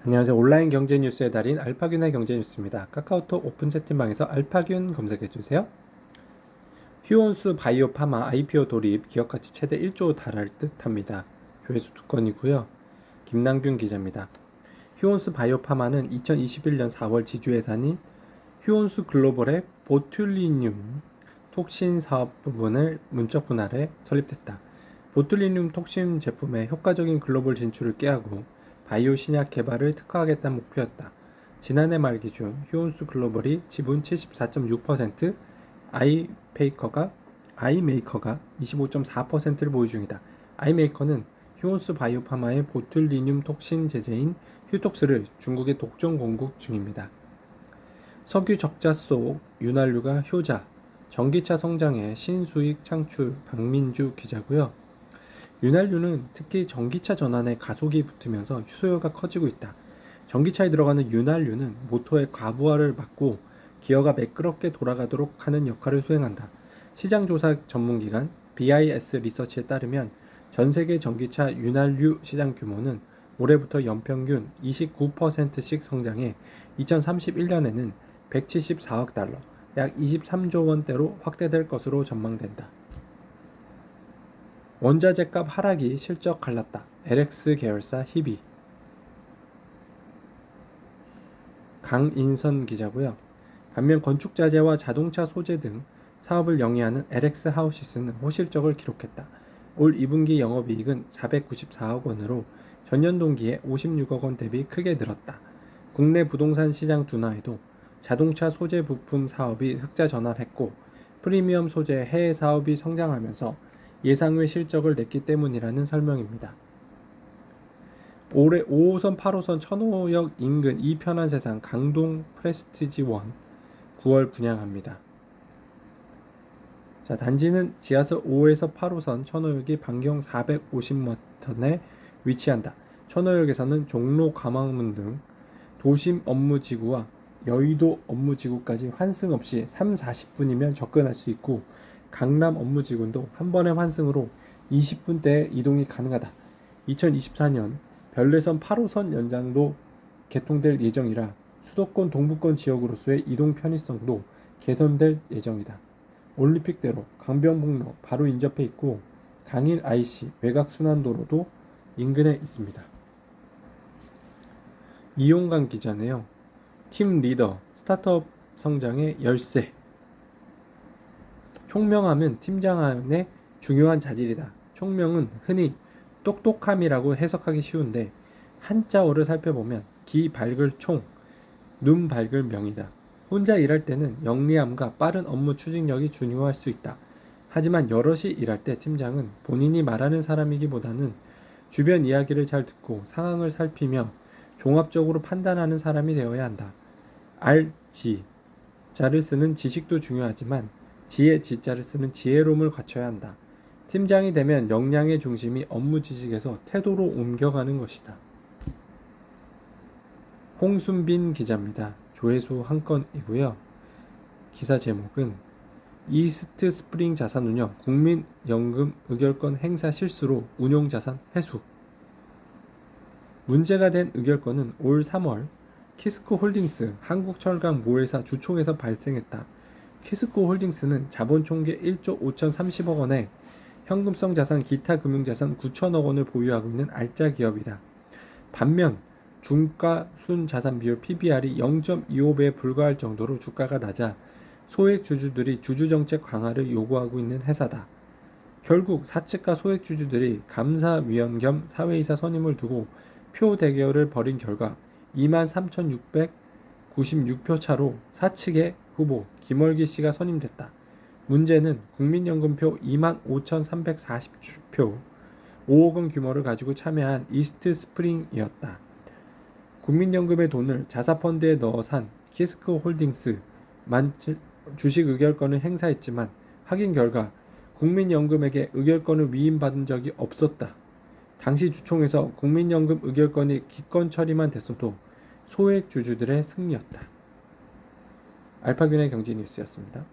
안녕하세요. 온라인 경제 뉴스의 달인 알파균의 경제 뉴스입니다. 카카오톡 오픈 채팅방에서 알파균 검색해주세요. 휴온수 바이오 파마 IPO 돌입 기업가치 최대 1조 달할 듯 합니다. 조회수 2건이고요. 김남균 기자입니다. 휴온수 바이오 파마는 2021년 4월 지주회사인 휴온수 글로벌의 보툴리늄 톡신 사업 부분을 문적 분할해 설립됐다. 보툴리늄 톡신 제품의 효과적인 글로벌 진출을 꾀하고 바이오 신약 개발을 특화하겠다는 목표였다. 지난해 말 기준 휴온수 글로벌이 지분 74.6%, 아이메이커가 25.4%를 보유 중이다. 아이메이커는 휴온수 바이오파마의 보툴리늄 톡신 제제인 휴톡스를 중국에 독점 공급 중입니다. 석유 적자 속 윤활유가 효자, 전기차 성장에 신수익 창출 박민주 기자고요. 윤활유는 특히 전기차 전환에 가속이 붙으면서 수요가 커지고 있다. 전기차에 들어가는 윤활유는 모터의 과부하를 막고 기어가 매끄럽게 돌아가도록 하는 역할을 수행한다. 시장조사 전문기관 BIS 리서치에 따르면 전 세계 전기차 윤활유 시장 규모는 올해부터 연평균 29%씩 성장해 2031년에는 174억 달러, 약 23조 원대로 확대될 것으로 전망된다. 원자재값 하락이 실적 갈랐다. LX 계열사 희비. 강인선 기자고요. 반면 건축자재와 자동차 소재 등 사업을 영위하는 LX 하우시스는 호실적을 기록했다. 올 2분기 영업이익은 494억 원으로 전년 동기에 56억 원 대비 크게 늘었다. 국내 부동산 시장 둔화에도 자동차 소재 부품 사업이 흑자 전환했고 프리미엄 소재 해외 사업이 성장하면서 예상외 실적을 냈기 때문이라는 설명입니다. 올해 5호선 8호선 천호역 인근 이편한 세상 강동 프레스티지원 9월 분양합니다. 자, 단지는 지하철 5에서 8호선 천호역이 반경 450m에 위치한다. 천호역에서는 종로 광화문 등 도심 업무지구와 여의도 업무지구까지 환승 없이 3-40분이면 접근할 수 있고 강남 업무지구도 한 번의 환승으로 20분대에 이동이 가능하다. 2024년 별내선 8호선 연장도 개통될 예정이라 수도권 동부권 지역으로서의 이동 편의성도 개선될 예정이다. 올림픽대로 강변북로 바로 인접해 있고 강일 IC 외곽순환도로도 인근에 있습니다. 이용관 기자네요. 팀 리더 스타트업 성장의 열쇠. 총명함은 팀장의 중요한 자질이다. 총명은 흔히 똑똑함이라고 해석하기 쉬운데 한자어를 살펴보면 기 밝을 총, 눈 밝을 명이다. 혼자 일할 때는 영리함과 빠른 업무 추진력이 중요할 수 있다. 하지만 여럿이 일할 때 팀장은 본인이 말하는 사람이기보다는 주변 이야기를 잘 듣고 상황을 살피며 종합적으로 판단하는 사람이 되어야 한다. 알지 자를 쓰는 지식도 중요하지만 지혜 지자를 쓰는 지혜로움을 갖춰야 한다. 팀장이 되면 역량의 중심이 업무 지식에서 태도로 옮겨가는 것이다. 홍순빈 기자입니다. 조회수 한 건이고요. 기사 제목은 이스트 스프링 자산운용 국민연금 의결권 행사 실수로 운용자산 회수. 문제가 된 의결권은 올 3월 키스코 홀딩스 한국철강 모회사 주총에서 발생했다. 키스코 홀딩스는 자본 총계 1조 5,030억 원에 현금성 자산 기타 금융자산 9천억 원을 보유하고 있는 알짜 기업이다. 반면 중가 순자산 비율 PBR이 0.25배에 불과할 정도로 주가가 낮아 소액 주주들이 주주정책 강화를 요구하고 있는 회사다. 결국 사측과 소액 주주들이 감사위원 겸 사회이사 선임을 두고 표 대결을 벌인 결과 23,696표 차로 사측의 후보 김월기 씨가 선임됐다. 문제는 국민연금표 25,340표 5억 원 규모를 가지고 참여한 이스트 스프링이었다. 국민연금의 돈을 자사펀드에 넣어 산 키스코 홀딩스 주식 의결권을 행사했지만 확인 결과 국민연금에게 의결권을 위임받은 적이 없었다. 당시 주총에서 국민연금 의결권이 기권 처리만 됐어도 소액 주주들의 승리였다. 알파균의 경제 뉴스였습니다.